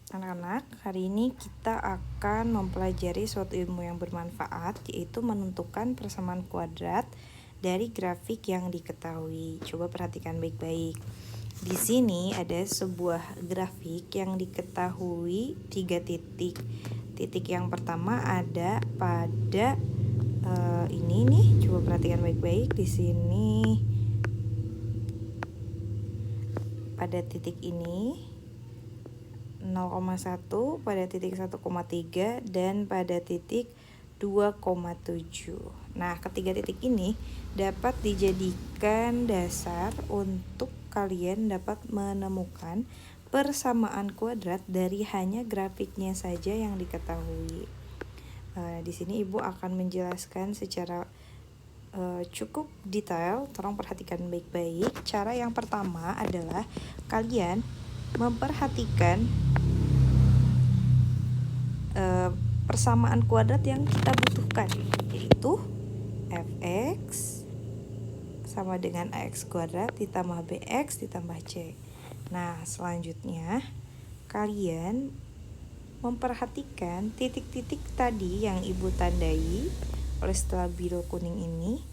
Anak-anak, hari ini kita akan mempelajari suatu ilmu yang bermanfaat, yaitu menentukan persamaan kuadrat dari grafik yang diketahui. Coba perhatikan baik-baik. Di sini ada sebuah grafik yang diketahui 3 titik. Titik yang pertama ada pada ini nih. Coba perhatikan baik-baik di sini. Pada titik ini 0,1, pada titik 1,3, dan pada titik 2,7. Nah, ketiga titik ini dapat dijadikan dasar untuk kalian dapat menemukan persamaan kuadrat dari hanya grafiknya saja yang diketahui. Di sini Ibu akan menjelaskan secara cukup detail. Tolong perhatikan baik-baik. Cara yang pertama adalah kalian memperhatikan persamaan kuadrat yang kita butuhkan, yaitu fx sama dengan ax kuadrat ditambah bx ditambah c. Nah, selanjutnya kalian memperhatikan titik-titik tadi yang Ibu tandai oleh stabilo kuning ini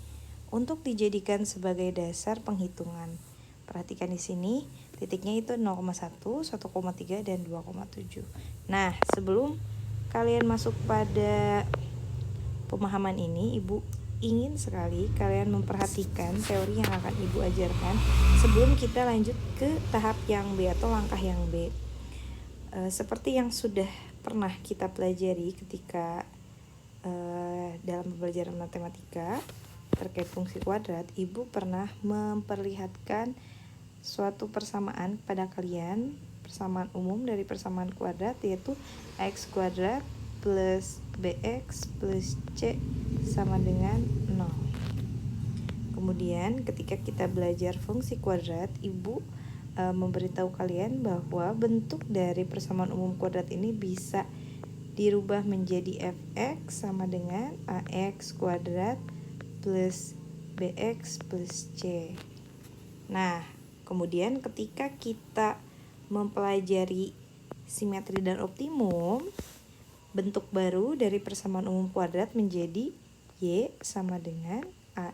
untuk dijadikan sebagai dasar penghitungan. Perhatikan di sini, titiknya itu 0,1, 1,3, dan 2,7. Nah, sebelum kalian masuk pada pemahaman ini, Ibu ingin sekali kalian memperhatikan teori yang akan Ibu ajarkan sebelum kita lanjut ke tahap yang B atau langkah yang B. Seperti yang sudah pernah kita pelajari ketika dalam pembelajaran matematika terkait fungsi kuadrat, Ibu pernah memperlihatkan suatu persamaan pada kalian, persamaan umum dari persamaan kuadrat, yaitu x kuadrat plus bx plus c sama dengan 0. Kemudian ketika kita belajar fungsi kuadrat, Ibu memberitahu kalian bahwa bentuk dari persamaan umum kuadrat ini bisa dirubah menjadi fx sama dengan ax kuadrat plus bx plus c. Nah, kemudian ketika kita mempelajari simetri dan optimum, bentuk baru dari persamaan umum kuadrat menjadi y sama dengan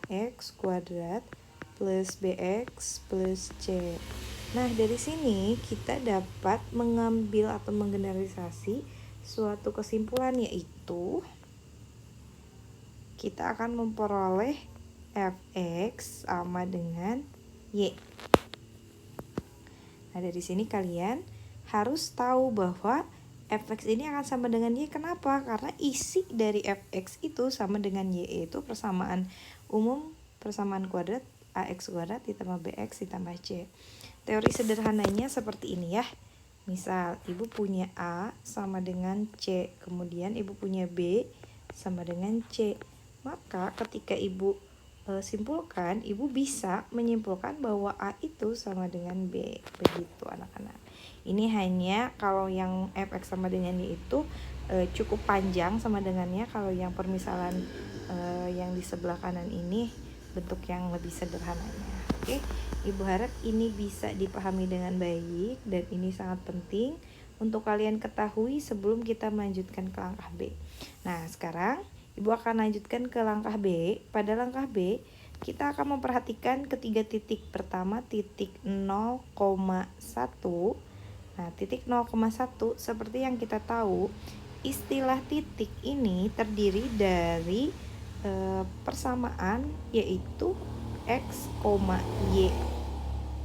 ax kuadrat plus bx plus c. Nah, dari sini kita dapat mengambil atau menggeneralisasi suatu kesimpulan, yaitu kita akan memperoleh fx sama dengan y. Nah, dari sini kalian harus tahu bahwa fx ini akan sama dengan y. Kenapa? Karena isi dari fx itu sama dengan y, yaitu persamaan umum persamaan kuadrat ax kuadrat ditambah bx ditambah c. Teori sederhananya seperti ini ya. Misal Ibu punya A sama dengan C, kemudian Ibu punya B sama dengan C. Maka ketika Ibu simpulkan, Ibu bisa menyimpulkan bahwa A itu sama dengan B. Begitu anak-anak. Ini hanya kalau yang fx sama dengan y itu cukup panjang sama dengannya. Kalau yang permisalan yang di sebelah kanan ini bentuk yang lebih sederhananya. Oke, Ibu harap ini bisa dipahami dengan baik, dan ini sangat penting untuk kalian ketahui sebelum kita melanjutkan ke langkah B. Nah, sekarang Ibu akan lanjutkan ke langkah B. Pada langkah B, kita akan memperhatikan ketiga titik. Pertama, titik 0,1. Nah, titik 0,1 seperti yang kita tahu, istilah titik ini terdiri dari persamaan, yaitu x, y.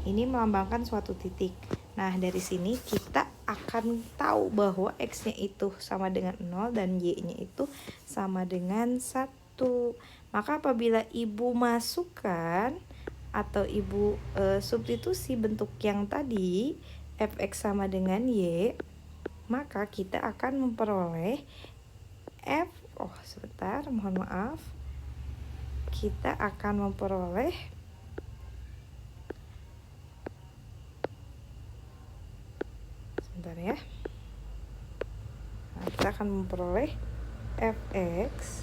Ini melambangkan suatu titik. Nah, dari sini kita akan tahu bahwa x-nya itu sama dengan 0 dan y-nya itu sama dengan 1. Maka apabila Ibu masukkan atau Ibu substitusi bentuk yang tadi, fx sama dengan y, maka kita akan memperoleh kita akan memperoleh kita akan memperoleh fx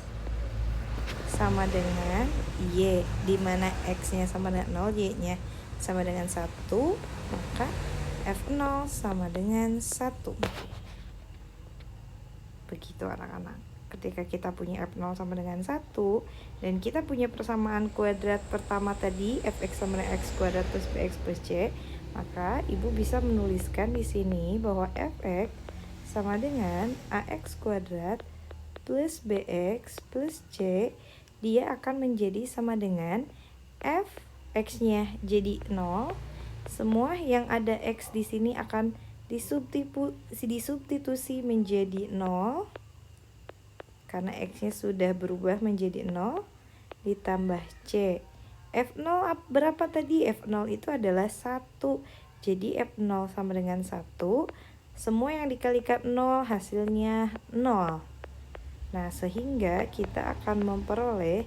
sama dengan y, di mana x-nya sama dengan 0, y-nya sama dengan 1, maka f0 sama dengan 1. Begitu anak-anak. Ketika kita punya F0 sama dengan 1 dan kita punya persamaan kuadrat pertama tadi fx sama dengan x kuadrat plus bx plus c, maka ibu bisa menuliskan di sini bahwa fx sama dengan ax kuadrat plus bx plus c, dia akan menjadi sama dengan fx-nya jadi 0. Semua yang ada x di sini akan disubstitusi menjadi 0 karena x-nya sudah berubah menjadi 0 ditambah c. F0 berapa tadi? F0 itu adalah 1. Jadi F0 sama dengan 1. Semua yang dikalikan 0 hasilnya 0. Nah, sehingga kita akan memperoleh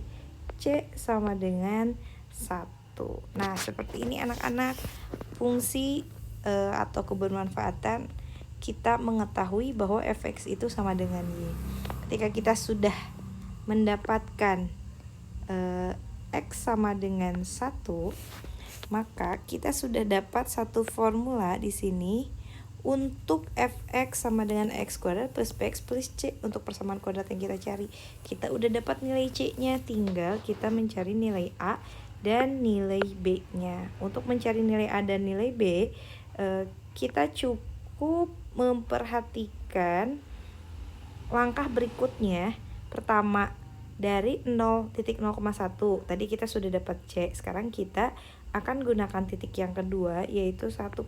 C sama dengan 1. Nah, seperti ini anak-anak fungsi atau kebermanfaatan kita mengetahui bahwa fx itu sama dengan y. Ketika kita sudah mendapatkan x sama dengan 1, maka kita sudah dapat satu formula di sini untuk fx sama dengan x kuadrat plus bx plus c untuk persamaan kuadrat yang kita cari. Kita udah dapat nilai c-nya, tinggal kita mencari nilai a dan nilai b-nya. Untuk mencari nilai a dan nilai b, kita cukup memperhatikan langkah berikutnya. Pertama, dari 0,1 tadi kita sudah dapat C. Sekarang kita akan gunakan titik yang kedua, yaitu 1,3.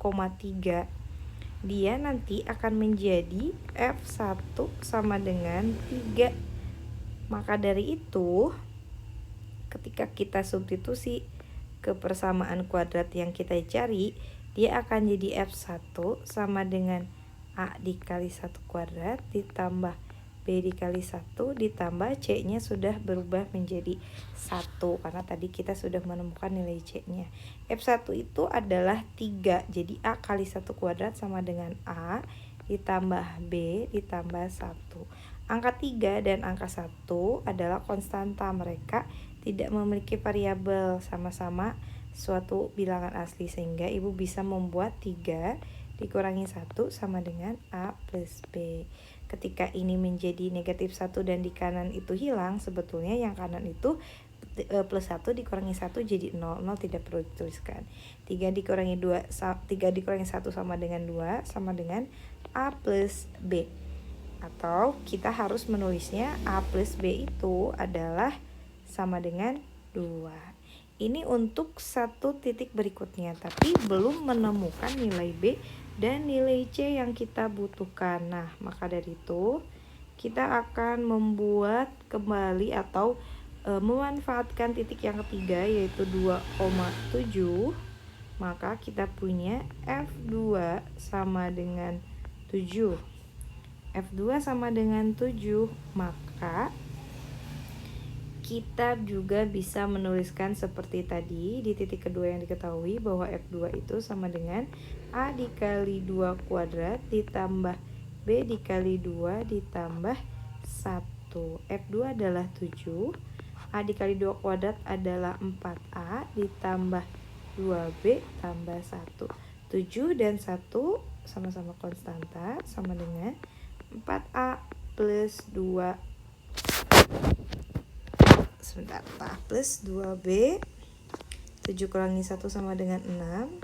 Dia nanti akan menjadi F1 sama dengan 3. Maka dari itu, ketika kita substitusi ke persamaan kuadrat yang kita cari, dia akan jadi F1 sama dengan A dikali 1 kuadrat ditambah B dikali 1 ditambah C-nya sudah berubah menjadi 1 karena tadi kita sudah menemukan nilai C-nya. F1 itu adalah 3, jadi A kali 1 kuadrat sama dengan A ditambah B ditambah 1. Angka 3 dan angka 1 adalah konstanta, mereka tidak memiliki variabel, sama-sama suatu bilangan asli, sehingga ibu bisa membuat 3 dikurangi 1 sama dengan A plus B. Ketika ini menjadi negatif 1 dan di kanan itu hilang, sebetulnya yang kanan itu plus 1 dikurangi 1 jadi 0, 0 tidak perlu dituliskan. 3 dikurangi 1 sama dengan 2 sama dengan A plus B. Atau kita harus menulisnya A plus B itu adalah sama dengan 2. Ini untuk satu titik berikutnya, tapi belum menemukan nilai B dan nilai C yang kita butuhkan. Nah, maka dari itu kita akan membuat kembali atau memanfaatkan titik yang ketiga, yaitu 2,7. Maka kita punya F2 sama dengan 7. F2 sama dengan 7, maka kita juga bisa menuliskan seperti tadi di titik kedua yang diketahui bahwa F2 itu sama dengan A dikali 2 kuadrat ditambah B dikali 2 ditambah 1. F2 adalah 7, A dikali 2 kuadrat adalah 4A ditambah 2B tambah 1. 7 dan 1 sama-sama konstanta, sama dengan 4A plus 2 plus 2B. 7 kurangi 1 sama dengan 6,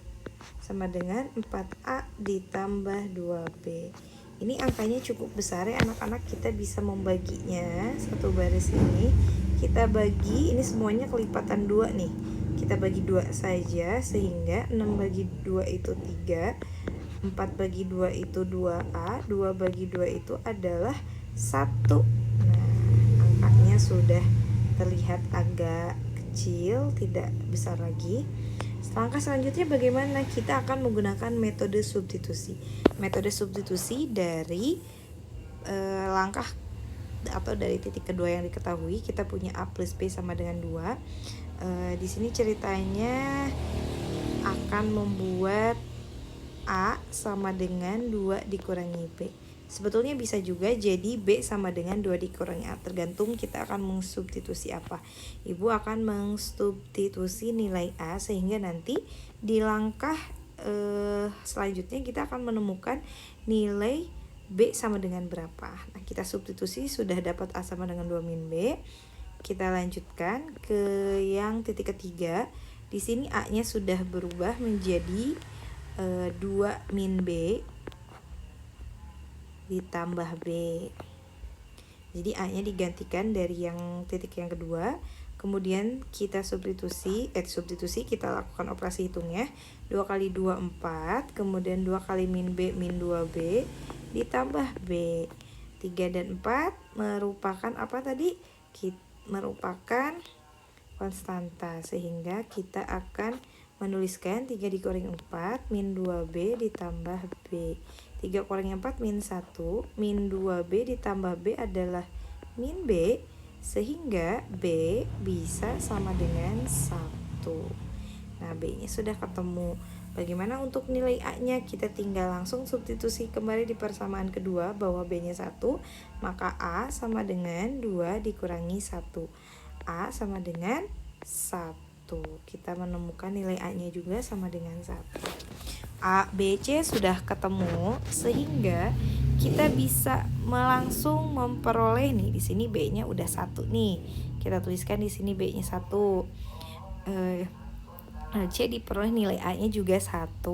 sama dengan 4A ditambah 2B. Ini angkanya cukup besar ya anak-anak, kita bisa membaginya. Satu baris ini kita bagi, ini semuanya kelipatan 2 nih, kita bagi 2 saja, sehingga 6 bagi 2 itu 3, 4 bagi 2 itu 2A, 2 bagi 2 itu adalah 1. Nah, angkanya sudah terlihat agak kecil, tidak besar lagi. Langkah selanjutnya bagaimana? Kita akan menggunakan metode substitusi. Metode substitusi dari langkah atau dari titik kedua yang diketahui, kita punya A plus B sama dengan 2. Di sini ceritanya akan membuat A sama dengan 2 dikurangi B. Sebetulnya bisa juga jadi B sama dengan 2 dikurangi A, tergantung kita akan mensubstitusi apa. Ibu akan mensubstitusi nilai A sehingga nanti di langkah selanjutnya kita akan menemukan nilai B sama dengan berapa. Nah, kita substitusi sudah dapat A sama dengan 2 min B. Kita lanjutkan ke yang titik ketiga. Di sini A-nya sudah berubah menjadi 2 min B ditambah B. Jadi A-nya digantikan dari yang titik yang kedua. Kemudian kita substitusi kita lakukan operasi hitungnya. 2 kali 2 4, kemudian 2 kali min B min 2B ditambah B. 3 dan 4 merupakan apa tadi? Merupakan konstanta, sehingga kita akan menuliskan 3 dikurangi 4 min 2B ditambah B. 3 kurangi 4 min 1, min 2B ditambah B adalah min B, sehingga B bisa sama dengan 1. Nah, B-nya sudah ketemu. Bagaimana untuk nilai A-nya? Kita tinggal langsung substitusi kembali di persamaan kedua bahwa B-nya 1, maka A sama dengan 2 dikurangi 1. A sama dengan 1. Kita menemukan nilai A-nya juga sama dengan 1. A, B, C sudah ketemu, sehingga kita bisa langsung memperoleh nih. Di sini B-nya udah 1 nih. Kita tuliskan di sini B-nya 1. C diperoleh nilai A-nya juga 1.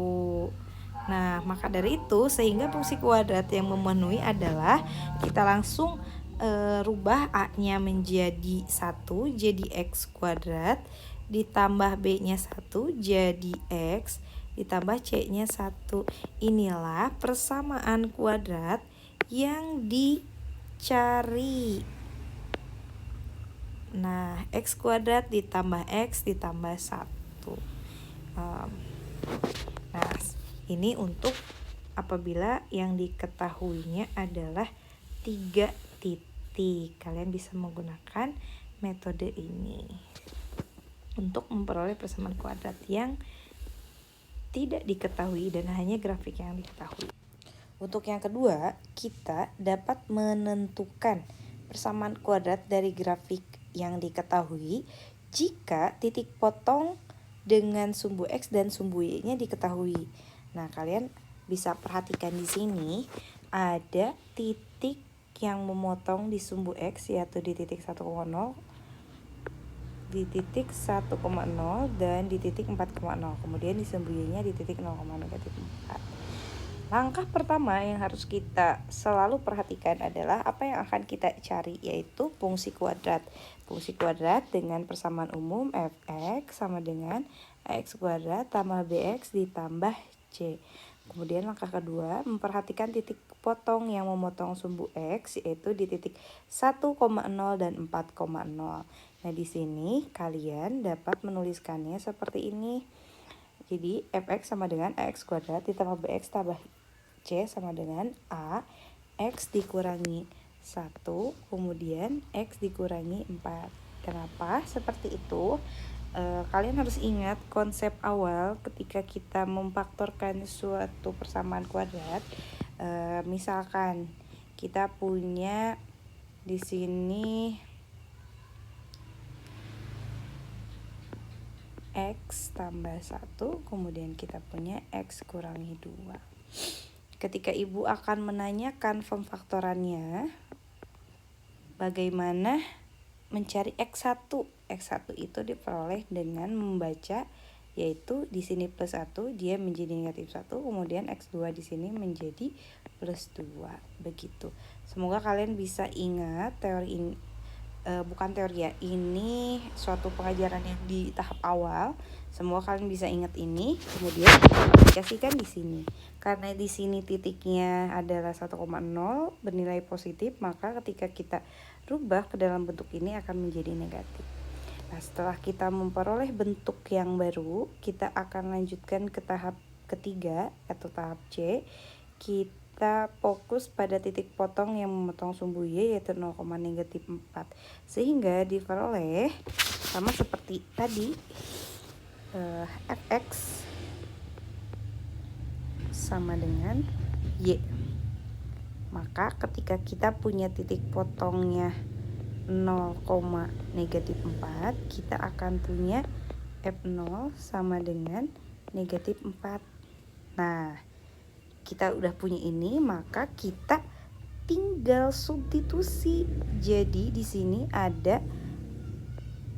Nah, maka dari itu sehingga fungsi kuadrat yang memenuhi adalah kita langsung rubah A-nya menjadi 1 jadi X kuadrat, ditambah B-nya 1 jadi X, ditambah C-nya 1. Inilah persamaan kuadrat yang dicari. Nah, X kuadrat ditambah X ditambah 1. Nah, ini untuk apabila yang diketahuinya adalah 3 titik. Kalian bisa menggunakan metode ini untuk memperoleh persamaan kuadrat yang tidak diketahui dan hanya grafik yang diketahui. Untuk yang kedua, kita dapat menentukan persamaan kuadrat dari grafik yang diketahui jika titik potong dengan sumbu X dan sumbu Y-nya diketahui. Nah, kalian bisa perhatikan di sini ada titik yang memotong di sumbu X, yaitu di titik 1,0, di titik 1,0 dan di titik 4,0. Kemudian di sumbu Y-nya di titik 0,-4. Langkah pertama yang harus kita selalu perhatikan adalah apa yang akan kita cari, yaitu fungsi kuadrat. Fungsi kuadrat dengan persamaan umum fx sama dengan ax kuadrat tambah bx ditambah c. Kemudian langkah kedua, memperhatikan titik potong yang memotong sumbu x, yaitu di titik 1,0 dan 4,0. Nah, di sini kalian dapat menuliskannya seperti ini. Jadi fx sama dengan ax kuadrat ditambah bx tambah c sama dengan a x dikurangi 1 kemudian x dikurangi 4. Kenapa seperti itu? Kalian harus ingat konsep awal ketika kita memfaktorkan suatu persamaan kuadrat. Misalkan kita punya di sini x tambah 1, kemudian kita punya x kurangi 2. Ketika ibu akan menanyakan pemfaktorannya, bagaimana mencari x1? X1 itu diperoleh dengan membaca, yaitu di sini plus 1 dia menjadi negatif 1, kemudian x2 di sini menjadi plus 2. Begitu. Semoga kalian bisa ingat teori ini. Bukan teori ya, ini suatu pengajaran yang di tahap awal. Semoga kalian bisa ingat ini, kemudian aplikasikan di sini. Karena di sini titiknya adalah 1,0 bernilai positif, maka ketika kita rubah ke dalam bentuk ini akan menjadi negatif. Nah, setelah kita memperoleh bentuk yang baru, kita akan lanjutkan ke tahap ketiga atau tahap C. Kita fokus pada titik potong yang memotong sumbu Y, yaitu 0,-4, sehingga diperoleh sama seperti tadi, fx sama dengan Y. Maka ketika kita punya titik potongnya 0,-4, kita akan punya f0 sama dengan negatif 4. Nah, kita udah punya ini, maka kita tinggal substitusi. Jadi di sini ada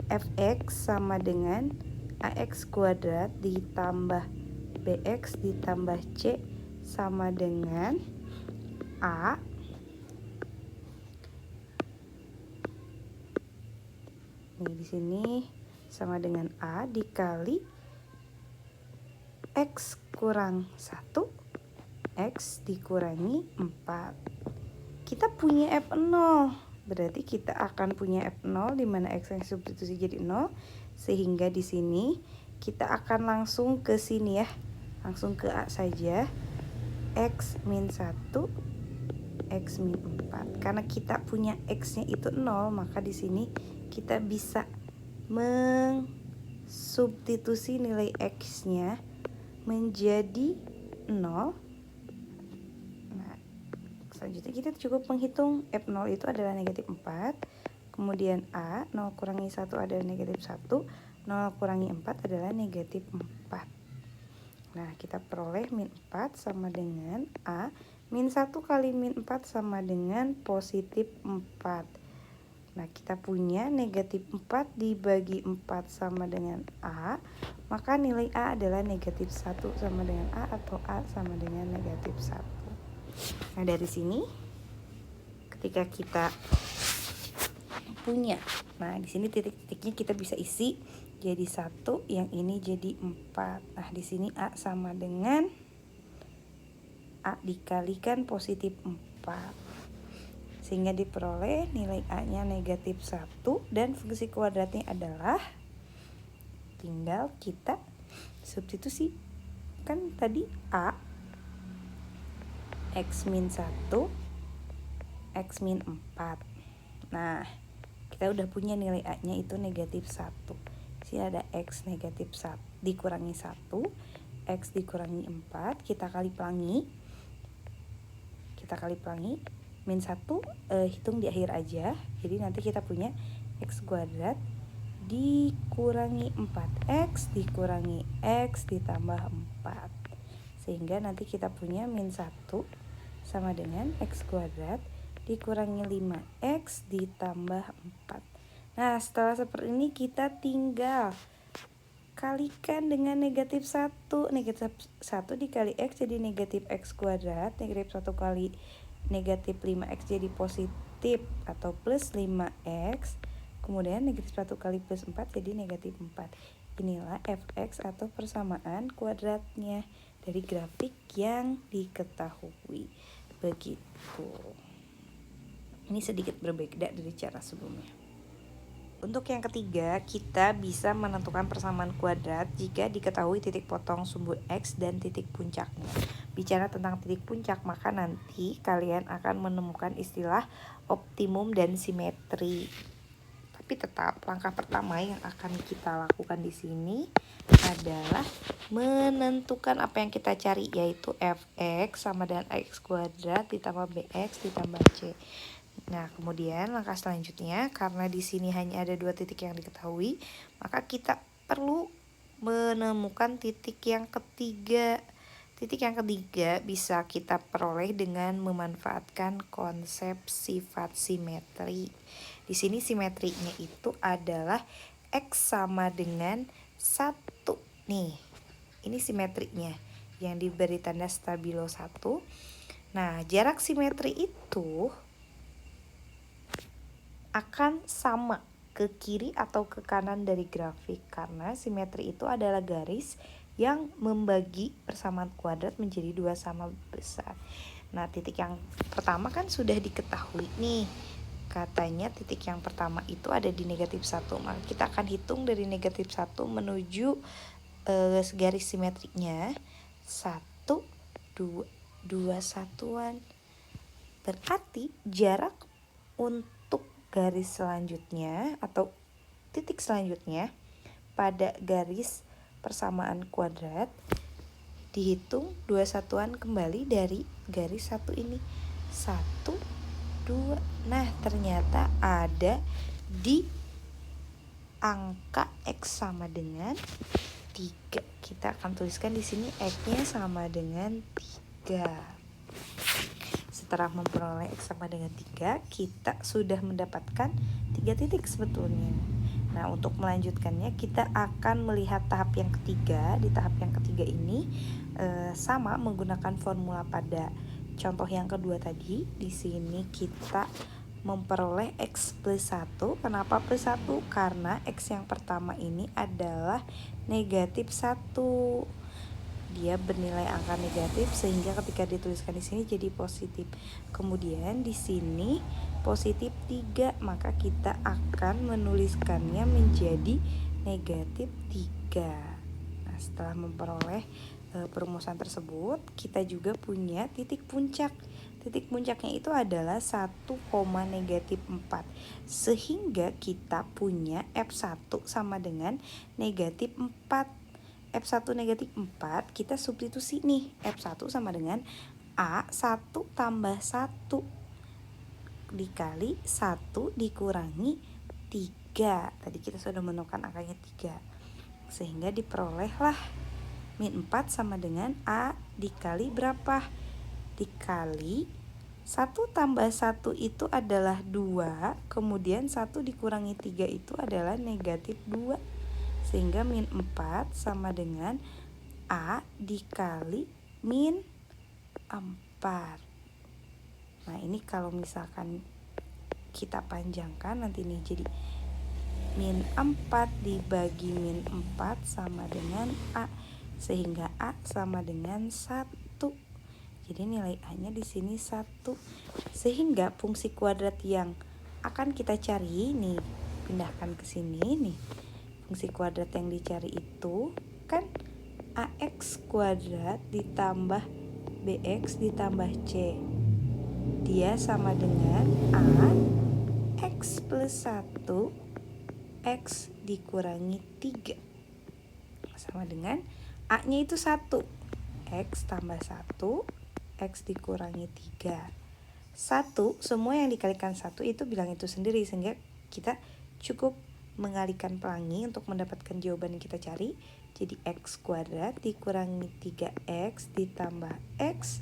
fx sama dengan ax kuadrat ditambah bx ditambah c sama dengan a nih, di sini sama dengan a dikali x kurang 1 x dikurangi 4. Kita punya F0, berarti kita akan punya F0 di mana x yang substitusi jadi 0, sehingga di sini kita akan langsung ke sini ya, langsung ke A saja, x min 1 x min 4. Karena kita punya x nya itu 0, maka di sini kita bisa mensubstitusi nilai x nya menjadi 0. Nah, selanjutnya kita cukup menghitung F0 itu adalah negatif 4. Kemudian A, 0 kurangi 1 adalah negatif 1. 0 kurangi 4 adalah negatif 4. Nah, kita peroleh min 4 sama dengan A. Min 1 kali min 4 sama dengan positif 4. Nah, kita punya negatif 4 dibagi 4 sama dengan A. Maka nilai A adalah negatif 1 sama dengan A, atau A sama dengan negatif 1. Nah, dari sini ketika kita punya, nah di sini titik-titiknya kita bisa isi jadi 1, yang ini jadi 4. Nah, di sini A sama dengan A dikalikan positif 4. Sehingga diperoleh nilai A-nya negatif 1 dan fungsi kuadratnya adalah, tinggal kita substitusi. Kan tadi A x min 1 x min 4. Nah, kita udah punya nilai A-nya itu negatif 1. Di sini ada x negatif 1 dikurangi 1, x dikurangi 4, kita kali pelangi. Min 1 hitung di akhir aja. Jadi nanti kita punya x kuadrat dikurangi 4x dikurangi x ditambah 4. Sehingga nanti kita punya min 1 sama dengan x kuadrat dikurangi 5x ditambah 4. Nah, setelah seperti ini kita tinggal kalikan dengan negatif 1. Negatif 1 dikali x jadi negatif x kuadrat. Negatif 1 kali negatif 5x jadi positif atau plus 5x. Kemudian negatif 1 kali plus 4 jadi negatif 4. Inilah fx atau persamaan kuadratnya dari grafik yang diketahui. Begitu. Ini sedikit berbeda dari cara sebelumnya. Untuk yang ketiga, kita bisa menentukan persamaan kuadrat jika diketahui titik potong sumbu X dan titik puncaknya. Bicara tentang titik puncak, maka nanti kalian akan menemukan istilah optimum dan simetri. Tapi tetap langkah pertama yang akan kita lakukan di sini adalah menentukan apa yang kita cari, yaitu fx sama dengan x kuadrat ditambah bx ditambah c. Nah, kemudian langkah selanjutnya, karena di sini hanya ada 2 titik yang diketahui, maka kita perlu menemukan titik yang ketiga. Titik yang ketiga bisa kita peroleh dengan memanfaatkan konsep sifat simetri. Di sini simetrinya itu adalah x sama dengan 1. Nih, ini simetrinya yang diberi tanda stabilo 1. Nah, jarak simetri itu akan sama ke kiri atau ke kanan dari grafik, karena simetri itu adalah garis yang membagi persamaan kuadrat menjadi 2 sama besar. Nah, titik yang pertama kan sudah diketahui nih. Katanya titik yang pertama itu ada di negatif 1. Maka kita akan hitung dari negatif 1 menuju garis simetriknya 1, 2 satuan. Berarti jarak untuk garis selanjutnya atau titik selanjutnya pada garis persamaan kuadrat dihitung 2 satuan kembali dari garis 1 ini. 1, 2. Nah, ternyata ada di angka x sama dengan 3. Kita akan tuliskan di sini x-nya sama dengan 3. Setelah memperoleh X sama dengan 3, kita sudah mendapatkan 3 titik sebetulnya. Nah, untuk melanjutkannya kita akan melihat tahap yang ketiga. Di tahap yang ketiga ini sama menggunakan formula pada contoh yang kedua tadi. Di sini kita memperoleh X plus 1. Kenapa plus 1? Karena X yang pertama ini adalah negatif 1. Dia bernilai angka negatif sehingga ketika dituliskan di sini jadi positif. Kemudian di sini positif 3, maka kita akan menuliskannya menjadi negatif 3. Nah, setelah memperoleh perumusan tersebut, kita juga punya titik puncak. Titik puncaknya itu adalah 1, negatif 4. Sehingga kita punya F1 sama dengan negatif 4. F1 negatif 4 kita substitusi nih. F1 sama dengan A1 tambah 1 dikali 1 dikurangi 3. Tadi kita sudah menemukan angkanya 3. Sehingga diperolehlah min 4 sama dengan A dikali berapa? Dikali 1 tambah 1 itu adalah 2. Kemudian 1 dikurangi 3 itu adalah negatif 2. Sehingga min 4 sama dengan A dikali min 4. Nah, ini kalau misalkan kita panjangkan nanti nih jadi min 4 dibagi min 4 sama dengan A. Sehingga A sama dengan 1. Jadi nilai A-nya di sini 1. Sehingga fungsi kuadrat yang akan kita cari nih, pindahkan ke sini nih. Fungsi kuadrat yang dicari itu kan AX kuadrat ditambah BX ditambah C. Dia sama dengan A X plus 1 X dikurangi 3. Sama dengan A-nya itu 1. X tambah 1 X dikurangi 3. 1, semua yang dikalikan 1 itu bilang itu sendiri. Sehingga kita cukup mengalihkan pelangi untuk mendapatkan jawaban yang kita cari. Jadi X kuadrat dikurangi 3X ditambah X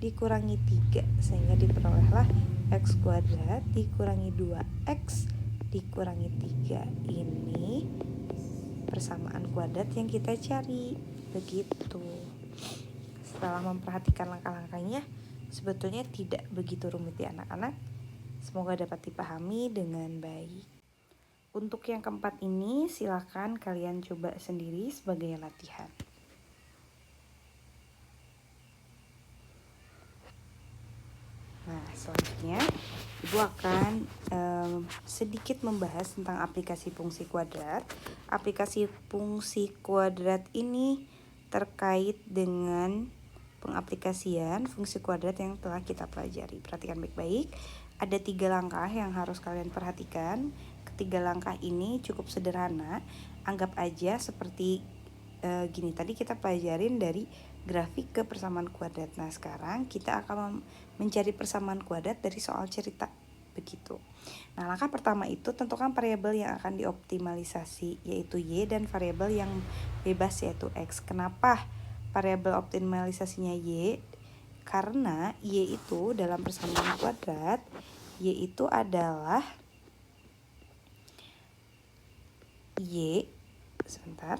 dikurangi 3. Sehingga diperolehlah X kuadrat dikurangi 2X dikurangi 3. Ini persamaan kuadrat yang kita cari. Begitu. Setelah memperhatikan langkah-langkahnya, sebetulnya tidak begitu rumit ya anak-anak. Semoga dapat dipahami dengan baik. Untuk yang keempat ini silakan kalian coba sendiri sebagai latihan. Nah, selanjutnya Ibu akan sedikit membahas tentang aplikasi fungsi kuadrat. Aplikasi fungsi kuadrat ini terkait dengan pengaplikasian fungsi kuadrat yang telah kita pelajari. Perhatikan baik-baik. Ada 3 langkah yang harus kalian perhatikan. Ketiga langkah ini cukup sederhana. Anggap aja seperti gini. Tadi kita pelajarin dari grafik ke persamaan kuadrat. Nah, sekarang kita akan mencari persamaan kuadrat dari soal cerita. Begitu. Nah, langkah pertama itu tentukan variabel yang akan dioptimalisasi, yaitu Y, dan variabel yang bebas, yaitu X. Kenapa variabel optimalisasinya Y? Karena Y itu dalam persamaan kuadrat, Y itu adalah Y, sebentar,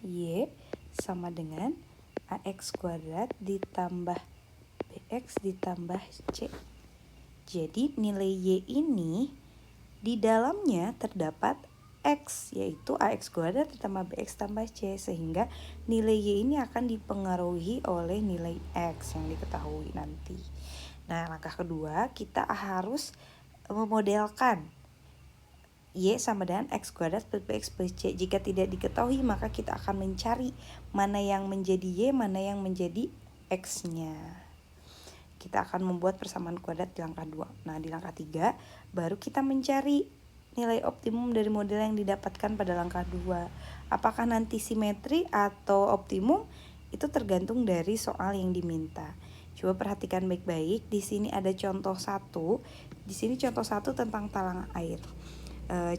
Y sama dengan AX kuadrat ditambah BX ditambah C. Jadi nilai Y ini di dalamnya terdapat X, yaitu AX kuadrat ditambah BX tambah C. Sehingga nilai Y ini akan dipengaruhi oleh nilai X yang diketahui nanti. Nah, langkah kedua kita harus memodelkan Y sama dengan X kuadrat plus BX plus C. Jika tidak diketahui, maka kita akan mencari mana yang menjadi Y, mana yang menjadi X-nya. Kita akan membuat persamaan kuadrat di langkah 2. Nah, di langkah 3 baru kita mencari nilai optimum dari model yang didapatkan pada langkah 2. Apakah nanti simetri atau optimum? Itu tergantung dari soal yang diminta. Coba perhatikan baik-baik. Di sini ada contoh 1. Di sini contoh 1 tentang talang air.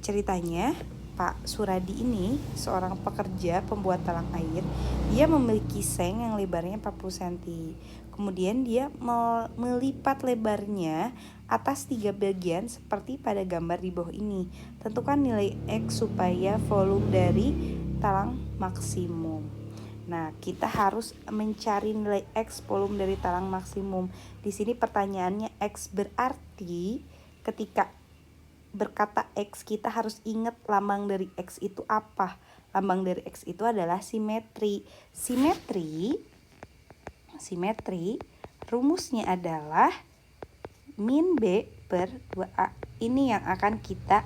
Ceritanya Pak Suradi ini seorang pekerja pembuat talang air. Dia memiliki seng yang lebarnya 40 cm. Kemudian dia melipat lebarnya atas 3 bagian seperti pada gambar di bawah ini. Tentukan nilai X supaya volume dari talang maksimum. Nah, kita harus mencari nilai X volume dari talang maksimum. Di sini pertanyaannya X berarti ketika berkata X kita harus ingat lambang dari X itu apa? Lambang dari X itu adalah simetri. Simetri rumusnya adalah min B per 2A. Ini yang akan kita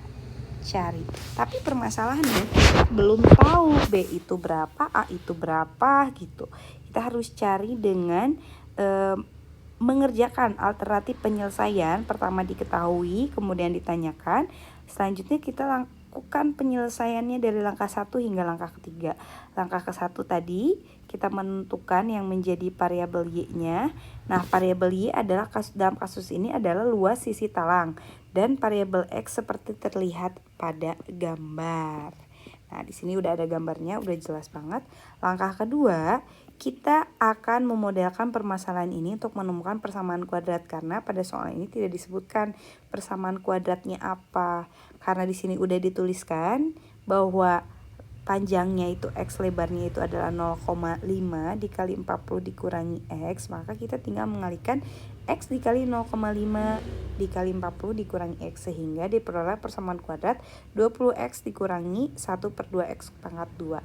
cari. Tapi permasalahannya belum tahu B itu berapa, A itu berapa gitu. Kita harus cari dengan mengerjakan alternatif penyelesaian. Pertama diketahui, kemudian ditanyakan. Selanjutnya kita lakukan penyelesaiannya dari langkah 1 hingga langkah ketiga. Langkah ke-1 tadi kita menentukan yang menjadi variabel Y-nya. Nah, variabel Y adalah dalam kasus ini adalah luas sisi talang, dan variabel X seperti terlihat pada gambar. Nah, di sini udah ada gambarnya, udah jelas banget. Langkah kedua, kita akan memodelkan permasalahan ini untuk menemukan persamaan kuadrat, karena pada soal ini tidak disebutkan persamaan kuadratnya apa. Karena di sini udah dituliskan bahwa panjangnya itu X, lebarnya itu adalah 0,5 dikali 40 dikurangi X, maka kita tinggal mengalihkan X dikali 0,5 dikali 40 dikurangi X, sehingga diperoleh persamaan kuadrat 20X dikurangi 1/2X pangkat 2.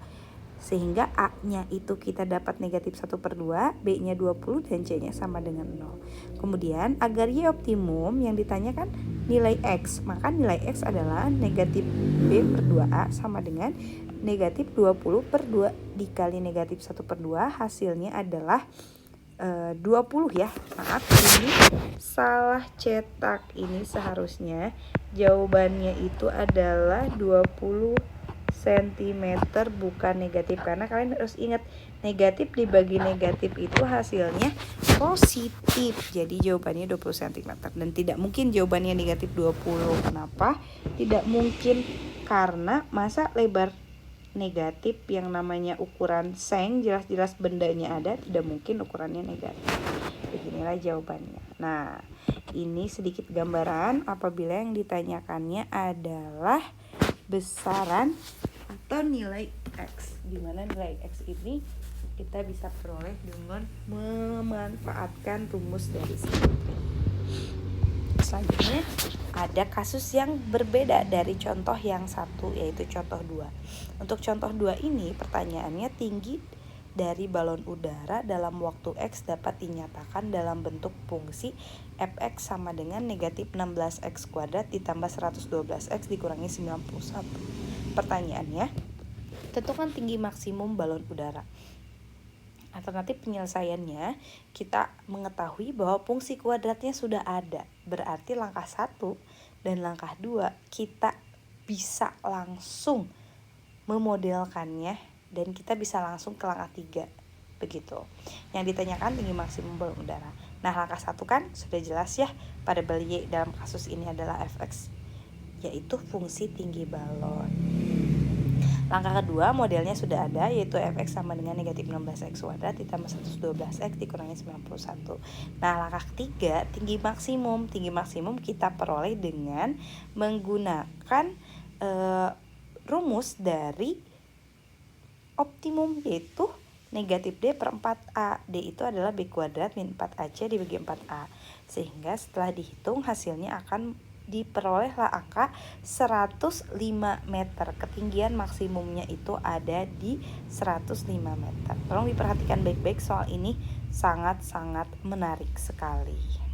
Sehingga A-nya itu kita dapat negatif 1/2, B-nya 20, dan C-nya sama dengan 0. Kemudian agar Y optimum yang ditanyakan nilai X, maka nilai X adalah negatif B per 2A sama dengan negatif 20/2 dikali negatif 1/2, hasilnya adalah 20 ya. Maaf, ini salah cetak. Ini seharusnya jawabannya itu adalah 20 cm bukan negatif, karena kalian harus ingat negatif dibagi negatif itu hasilnya positif. Jadi jawabannya 20 cm, dan tidak mungkin jawabannya negatif 20. Kenapa? Tidak mungkin, karena masa lebar negatif yang namanya ukuran seng, jelas-jelas bendanya ada, tidak mungkin ukurannya negatif. Beginilah jawabannya. Nah, ini sedikit gambaran apabila yang ditanyakannya adalah besaran atau nilai X, di mana nilai X ini kita bisa peroleh dengan memanfaatkan rumus dari simetri. Selanjutnya ada kasus yang berbeda dari contoh yang satu, yaitu contoh 2. Untuk contoh 2 ini pertanyaannya tinggi dari balon udara dalam waktu X dapat dinyatakan dalam bentuk fungsi fx sama dengan negatif 16x kuadrat ditambah 112x dikurangi 91. Pertanyaannya, tentukan tinggi maksimum balon udara. Alternatif penyelesaiannya, kita mengetahui bahwa fungsi kuadratnya sudah ada. Berarti langkah 1 dan langkah 2 kita bisa langsung memodelkannya, dan kita bisa langsung ke langkah 3. Begitu. Yang ditanyakan tinggi maksimum balon udara. Nah, langkah 1 kan sudah jelas ya, variabel Y dalam kasus ini adalah fx, yaitu fungsi tinggi balon. Langkah kedua modelnya sudah ada, yaitu fx sama dengan negatif 16x kuadrat ditambah 112x dikurangi 91. Nah, langkah ketiga tinggi maksimum. Tinggi maksimum kita peroleh dengan menggunakan rumus dari optimum, yaitu negatif D per 4A. D itu adalah B kuadrat min 4AC dibagi 4A. Sehingga setelah dihitung hasilnya akan diperolehlah angka 105 meter. Ketinggian maksimumnya itu ada di 105 meter. Tolong diperhatikan baik-baik, soal ini sangat-sangat menarik sekali.